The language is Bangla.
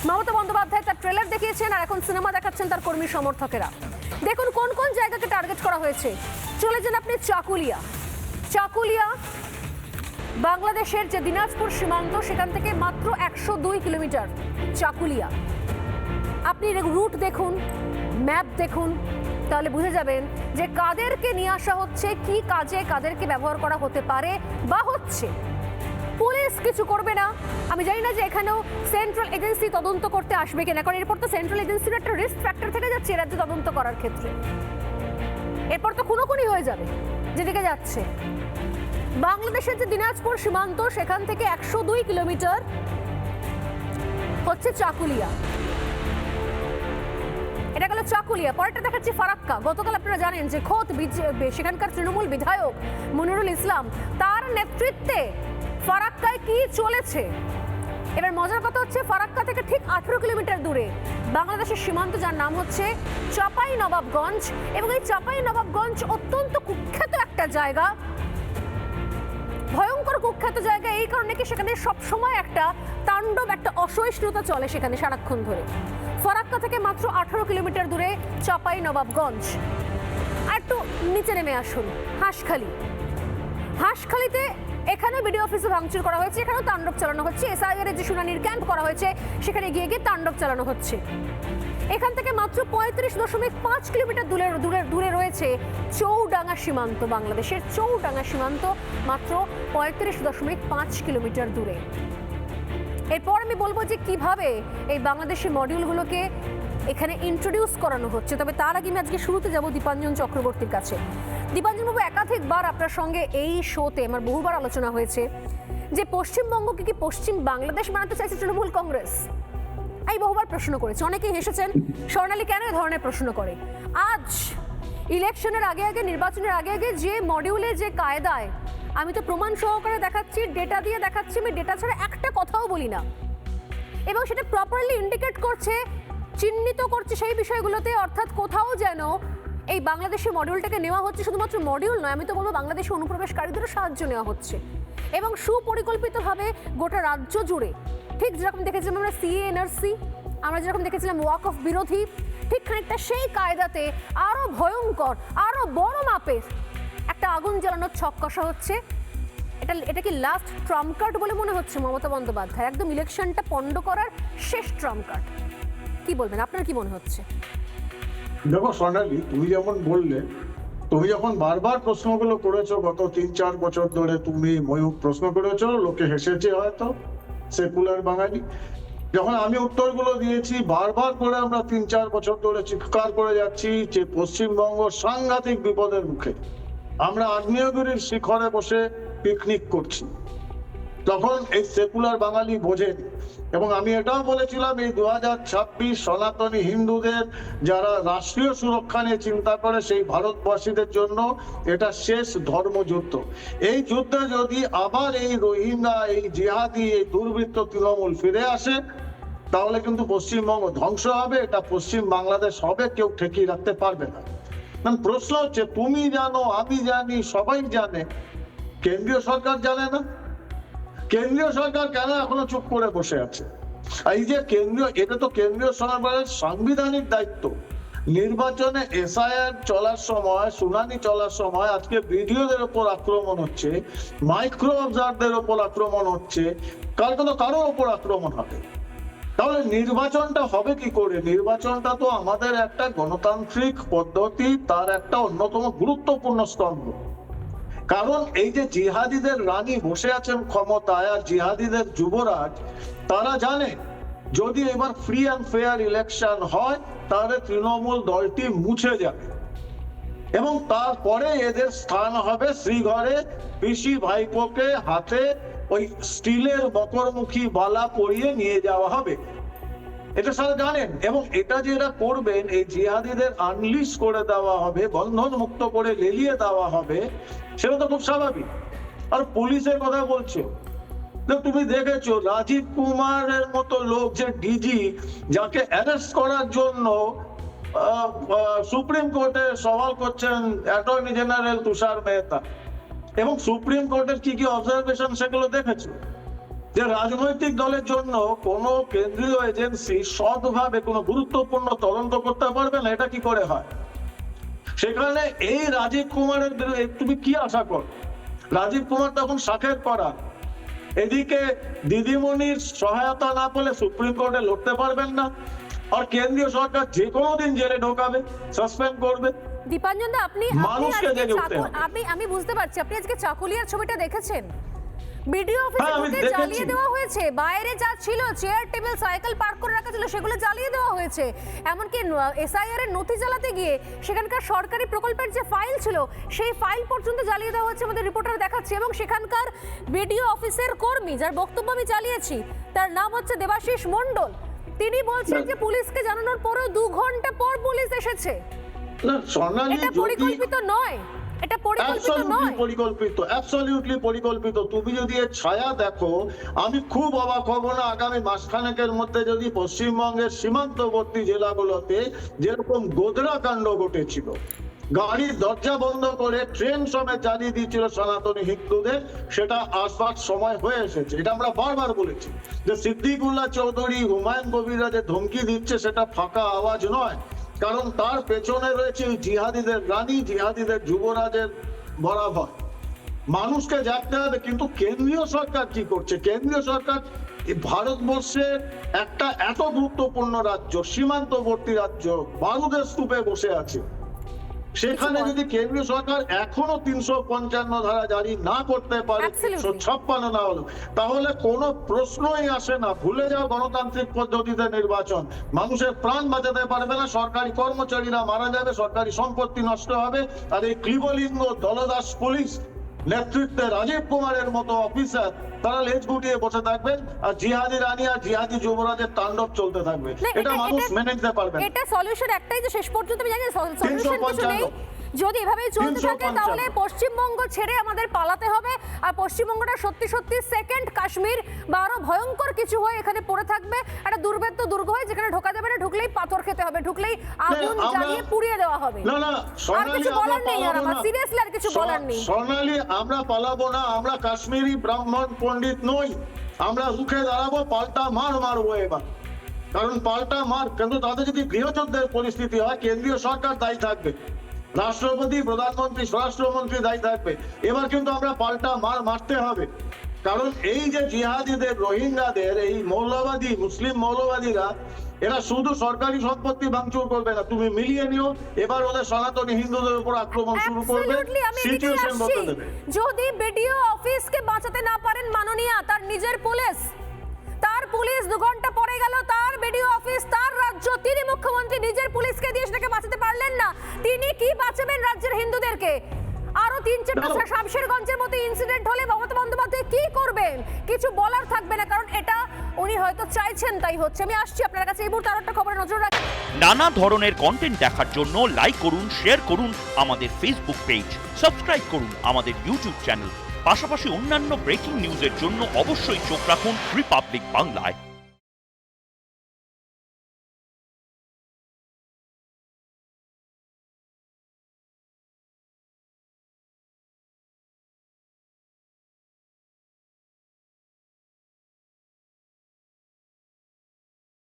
মমতা বন্দ্যোপাধ্যায় তার ট্রেলার দেখিয়েছেন আর এখন সিনেমা দেখাচ্ছেন তার কর্মী সমর্থকেরা। দেখুন কোন কোন জায়গাকে টার্গেট করা হয়েছে। চলে যান আপনি চাকুলিয়া, বাংলাদেশের যে দিনাজপুর সীমান্ত সেখান থেকে মাত্র 102 কিলোমিটার চাকুলিয়া। আপনি রুট দেখুন, ম্যাপ দেখুন, তাহলে বুঝে যাবেন যে কাদেরকে নিয়ে আসা হচ্ছে, কি কাজে কাদেরকে ব্যবহার করা হতে পারে বা হচ্ছে। পুলিশ কিছু করবে না। আমি জানি না যে এখানেও সেন্ট্রাল এজেন্সি তদন্ত করতে আসবে কিনা, কারণ এরপর তো সেন্ট্রাল এজেন্সির একটা রিস্ক ফ্যাক্টর থেকে যাচ্ছে রাজ্যে তদন্ত করার ক্ষেত্রে। এরপর তো খুনোখুনি হয়ে যাবে যেদিকে যাচ্ছে। বাংলাদেশের যে দিনাজপুর সীমান্ত সেখান থেকে 102 কিলোমিটার হচ্ছে চাকুলিয়া। এটা গেল চাকুলিয়া। পরেরটা দেখাচ্ছি ফারাক্কা। গতকাল আপনারা জানেন যে খোদ সেখানকার তৃণমূল বিধায়ক মনিরুল ইসলাম, তার নেতৃত্বে ফারাক্কায় কি চলেছে। এবার মজার কথা হচ্ছে ফারাক্কা থেকে ঠিক 18 কিলোমিটার দূরে বাংলাদেশের সীমান্ত, যার নাম হচ্ছে চাঁপাইনবাবগঞ্জ। এবং এই চাঁপাইনবাবগঞ্জ অত্যন্ত কুখ্যাত একটা জায়গা, ভয়ঙ্কর কুখ্যাত জায়গা এই কারণে কি সেখানে সবসময় একটা তাণ্ডব, একটা অসহিষ্ণুতা চলে সেখানে সারাক্ষণ ধরে। ফারাক্কা থেকে মাত্র 18 কিলোমিটার দূরে চাঁপাইনবাবগঞ্জ। আর একটু নিচে নেমে আসুন, হাঁসখালিতে এখানে বিডিও অফিসে ভাঙচুর করা হয়েছে, এখানেও তাণ্ডব চালানো হচ্ছে। এসআইআর এর যে শুনানির ক্যাম্প করা হয়েছে সেখানে গিয়ে তাণ্ডব চালানো হচ্ছে। এখান থেকে মাত্র 35.5 কিলোমিটার দূরে রয়েছে চৌডাঙ্গা সীমান্ত। বাংলাদেশের চৌডাঙ্গা সীমান্ত মাত্র 35.5 কিলোমিটার দূরে। এরপর আমি বলবো যে কিভাবে এই বাংলাদেশি মডিউলগুলোকে এখানে ইন্ট্রোডিউস করানো হচ্ছে। তবে তার আগে আমি আজকে শুরুতে যাব দীপাঞ্জন চক্রবর্তীর কাছে। দীপাঞ্জনবাবু, একাধিকবার আপনার সঙ্গে এই শোতে আমার বহুবার আলোচনা হয়েছে যে পশ্চিমবঙ্গকে কি পশ্চিম বাংলাদেশ বানাতে চাইছে তৃণমূল কংগ্রেস। এই বহুবার প্রশ্ন করেছে, অনেকেই হেসেছেন, স্বর্ণালী কেন এ ধরনের প্রশ্ন করে। আজ ইলেকশনের আগে নির্বাচনের আগে যে মডিউলে যে কায়দায়, আমি তো প্রমাণ সহকারে দেখাচ্ছি, ডেটা দিয়ে দেখাচ্ছি, আমি ডেটা ছাড়া একটা কথাও বলি না, এবং সেটা প্রপারলি ইন্ডিকেট করছে, চিহ্নিত করছে সেই বিষয়গুলোতে। অর্থাৎ কোথাও যেন এই বাংলাদেশি মডিউলটাকে নেওয়া হচ্ছে, শুধুমাত্র মডিউল নয়, আমি তো বলবো বাংলাদেশি অনুপ্রবেশকারীদেরও সাহায্য নেওয়া হচ্ছে, এবং সুপরিকল্পিতভাবে গোটা রাজ্য জুড়ে। ঠিক যেরকম দেখেছিলাম আমরা সিএ এনআরসি, আমরা যেরকম দেখেছিলাম ওয়াক অফ বিরোধী, ঠিক খানিকটা সেই কায়দাতে আরও ভয়ঙ্কর, আরও বড় মাপের একটা আগুন জ্বালানোর ছক কষা হচ্ছে। এটা কি লাস্ট ট্রাম্প কার্ড বলে মনে হচ্ছে মমতা বন্দ্যোপাধ্যায়? একদম ইলেকশনটা পণ্ড করার শেষ ট্রাম্প কার্ড। কি বলবেন, আপনার কি মনে হচ্ছে? দেখো সোনালী, তুমি যেমন বললে, তুমি যখন বারবার প্রশ্নগুলো করেছো গত 3-4 বছর ধরে, তুমি ময়ূক প্রশ্ন করেছো, লোকে হেসেছে হয়তো, সেকুলার বাঙালি। যখন আমি উত্তরগুলো দিয়েছি, বারবার করে আমরা 3-4 বছর ধরে চিৎকার করে যাচ্ছি যে পশ্চিমবঙ্গ সাংঘাতিক বিপদের মুখে, আমরা আগ্নেয়গিরির শিখরে বসে পিকনিক করছি। তখন এই সেকুলার বাঙালি বোঝেনি। এবং আমি এটাও বলেছিলাম, এই 2026 সনাতনী হিন্দুদের যারা রাষ্ট্রীয় সুরক্ষা নিয়ে চিন্তা করে, সেই ভারতবাসীদের জন্য এটা শেষ ধর্মযুদ্ধ। এই যুদ্ধে যদি আবার এই রোহিঙ্গা, এই জিহাদি, এই দুর্বৃত্ত তৃণমূল ফিরে আসে, তাহলে কিন্তু পশ্চিমবঙ্গ ধ্বংস হবে। এটা পশ্চিম বাংলাদেশ হবে, কেউ ঠেকিয়ে রাখতে পারবে না। প্রশ্ন হচ্ছে, তুমি জানো, আমি জানি, সবাই জানে, কেন্দ্রীয় সরকার জানে না? কেন্দ্রীয় সরকার কেন এখনো চুপ করে বসে আছে? এই যে এটা তো কেন্দ্রীয় সরকারের সাংবিধানিক দায়িত্ব। নির্বাচনে এসআইআর চলার সময়, শুনানি চলার সময় আজকে বিডিওদের উপর আক্রমণ হচ্ছে, মাইক্রো অবজারভারদের উপর আক্রমণ হচ্ছে, কালকে তো কারোর উপর আক্রমণ হবে। তাহলে নির্বাচনটা হবে কি করে? নির্বাচনটা তো আমাদের একটা গণতান্ত্রিক পদ্ধতি, তার একটা অন্যতম গুরুত্বপূর্ণ স্তম্ভ। কারণ এই যে জিহাদিদের রানী বসে আছেন ক্ষমতায়, আর জিহাদিদের যুবরাজ, তারা জানে যদি এবার ফ্রি অ্যান্ড ফেয়ার ইলেকশন হয় তাহলে তৃণমূল দলটি মুছে যাবে, এবং তারপরে এদের স্থান হবে শ্রীঘরে পিসি ভাইপোকে হাতে ওই স্টিলের মকরমুখী বালা পরিয়ে নিয়ে যাওয়া হবে। এটা সারা জানেন। এবং এটা যে এরা করবেন, এই জিহাদিদের আনলিশ করে দেওয়া হবে, বন্ধন মুক্ত করে লেলিয়ে দেওয়া হবে, সেটা তো খুব স্বাভাবিক। আর পুলিশের কথা বলছো, তুমি দেখেছো রাজীব কুমারের মতো লোক, যে ডিজি, যাকে অ্যারেস্ট করার জন্য সুপ্রিম কোর্টে সওয়াল করছেন অ্যাটর্নি জেনারেল তুষার মেহতা, এবং সুপ্রিম কোর্টের কি কি অবজারভেশন সেগুলো দেখেছো। যে রাজনৈতিক দলের জন্য কোনো কেন্দ্রীয় এজেন্সি সৎভাবে কোনো গুরুত্বপূর্ণ তদন্ত করতে পারবে না, এটা কি করে হয়? সেখানে এই রাজীব কুমারের বিরুদ্ধে তুমি কি আশা কর? রাজীব কুমার তখন শাখের করা, এদিকে দিদিমণির সহায়তা না পেলে সুপ্রিম কোর্টে লড়তে পারবেন না, আর কেন্দ্রীয় সরকার যে কোনো দিন জেলে ঢোকাবে, সাসপেন্ড করবে। দীপাঞ্জন দা, মানুষকে জেগে উঠতে হবে। আমি বুঝতে পারছি আপনি আজকে চাকুলিয়ার ছবিটা দেখেছেন। বিডিও হ্যাঁ, আমি অফিসে দেখেছি। জ্বালিয়ে দেওয়া হয়েছে, বাইরে যা ছিল চেয়ার টেবিল সাইকেল পার্ক করে রাখা ছিল সেগুলো জ্বালিয়ে দেওয়া হয়েছে। এমনকি এসআইআর এর নথি জ্বালাতে গিয়ে সেখানকার সরকারি প্রকল্পের যে ফাইল ছিল সেই ফাইল পর্যন্ত জ্বালিয়ে দেওয়া হয়েছে, আমাদের রিপোর্টার দেখাচ্ছে। এবং সেখানকার বিডিও অফিসের কর্মী, যার বক্তব্য আমি চালিয়েছি, তার নাম হচ্ছে দেবাশিস মণ্ডল, তিনি বলছেন যে পুলিশকে জানানোর পরেও 2 ঘন্টা পর পুলিশ এসেছে। না সোনালী, এটা পরিকল্পিত নয়, এটা পরিকল্পিত নয়। অ্যাবসলিউটলি পরিকল্পিত। তুমি যদি এর ছায়া দেখো, আমি খুব অবাক হব না আগামী মাসখানেকের মধ্যে যদি পশ্চিমবঙ্গের সীমান্তবর্তী জেলাগুলোতে যেরকম গোদরা কাণ্ড ঘটেছিল, গাড়ির দরজা বন্ধ করে ট্রেন সমেত জ্বালিয়ে দিয়েছিল সনাতনী হিন্দুদের, সেটা আসবার সময় হয়ে এসেছে। এটা আমরা বারবার বলেছি যে সিদ্দিকুল্লাহ চৌধুরী, হুমায়ুন কবিররা যে ধমকি দিচ্ছে সেটা ফাঁকা আওয়াজ নয়, কারণ তার পেছনে রয়েছে জিহাদিদের রানী, জিহাদিদের যুবরাজের বরাবর। মানুষকে জানতে হবে। কিন্তু কেন্দ্রীয় সরকার কি করছে? কেন্দ্রীয় সরকার ভারতবর্ষের একটা এত গুরুত্বপূর্ণ রাজ্য, সীমান্তবর্তী রাজ্য, বারুদের স্তূপে বসে আছে, সেখানে যদি কেন্দ্রীয় সরকার এখনো 355 ধারা জারি না করতে পারে, 356 না হলো, তাহলে কোনো প্রশ্নই আসে না। ভুলে যাও গণতান্ত্রিক পদ্ধতিতে নির্বাচন, মানুষের প্রাণ বাঁচাতে পারবে না, সরকারি কর্মচারীরা মারা যাবে, সরকারি সম্পত্তি নষ্ট হবে। আর এই ক্লিবলিঙ্গ দলদাস পুলিশ নেতৃত্বে রাজীব কুমারের মতো অফিসার তারা লেজ গুটিয়ে বসে থাকবেন, আর জিহাদি রানী আর জিহাদি যুবরাজের তাণ্ডব চলতে থাকবে। এটা মানুষ মেনে নিতে পারবে না। এটা সলিউশন একটাই, যে শেষ পর্যন্ত আমি জানি সলিউশন কিছু নেই। যদি এভাবেই চলতে থাকে তাহলে পশ্চিমবঙ্গ ছেড়ে আমাদের পালাতে হবে, আর পশ্চিমবঙ্গটা সত্যি সত্যি সেকেন্ড কাশ্মীর বা আরো ভয়ঙ্কর কিছু হয়ে এখানে পড়ে থাকবে, একটা দুর্ভেদ্য দুর্গ হয়ে যেখানে ঢোকা যাবে না, ঢুকলেই পাথর খেতে হবে, ঢুকলেই আগুন জ্বালিয়ে পুড়িয়ে দেওয়া হবে। না না আর কিছু বলার নেই, আর আমার সিরিয়াসলি আর কিছু বলার নেই। সোনালী, আমরা পালাবো না, আমরা কাশ্মীরি ব্রাহ্মণ পণ্ডিত নই, আমরা রুখে দাঁড়াবো, পাল্টা মার মারবো এবার। কারণ পাল্টা মার, কিন্তু তাদের যদি গৃহযুদ্ধের পরিস্থিতি হয় কেন্দ্রীয় সরকার দায়ী থাকবে, রাষ্ট্রপতি, প্রধানমন্ত্রী, স্বরাষ্ট্রমন্ত্রী দায়ী থাকবে। এবার কিন্তু আমরা পাল্টা মার মারতে হবে। কারণ এই যে জিহাদিদের, রোহিঙ্গাদের, এই মৌলবাদী মুসলিম মৌলবাদীরা, এরা শুধু সরকারি সম্পত্তি ভাঙচুর করবে না, তুমি মিলিয়ে নিও, এবার ওদের সনাতনী হিন্দুদের উপর আক্রমণ শুরু করবে, সিচুয়েশন বদলে দেবে। যদি বিডিও অফিসকে বাঁচাতে না পারেন মাননীয়া, তার নিজের পুলিশ, তার পুলিশ 2 ঘন্টা পরে গেল, তার বিডিও অফিস, তার রাজ্য, তিনি মুখ্যমন্ত্রী নিজের পুলিশকে দিয়ে সেটাকে বাঁচাতে পারলেন না, তিনি কি বাঁচাবেন রাজ্যের হিন্দুদেরকে? আরো 3-4টা শামশেরগঞ্জের মতো ইনসিডেন্ট হলে মমতা বন্দ্যোপাধ্যায় কি করবেন? কিছু বলার থাকবে না, কারণ এটা উনি হয়তো চাইছেন তাই হচ্ছে। আমি আসছি আপনার কাছে, এই মুহূর্তে আরো একটা খবরে নজর রাখি। নানা ধরনের কন্টেন্ট দেখার জন্য লাইক করুন, শেয়ার করুন আমাদের ফেসবুক পেজ, সাবস্ক্রাইব করুন আমাদের ইউটিউব চ্যানেল। পাশাপাশি অন্যান্য ব্রেকিং নিউজের জন্য অবশ্যই চোখ রাখুন রিপাবলিক বাংলায়।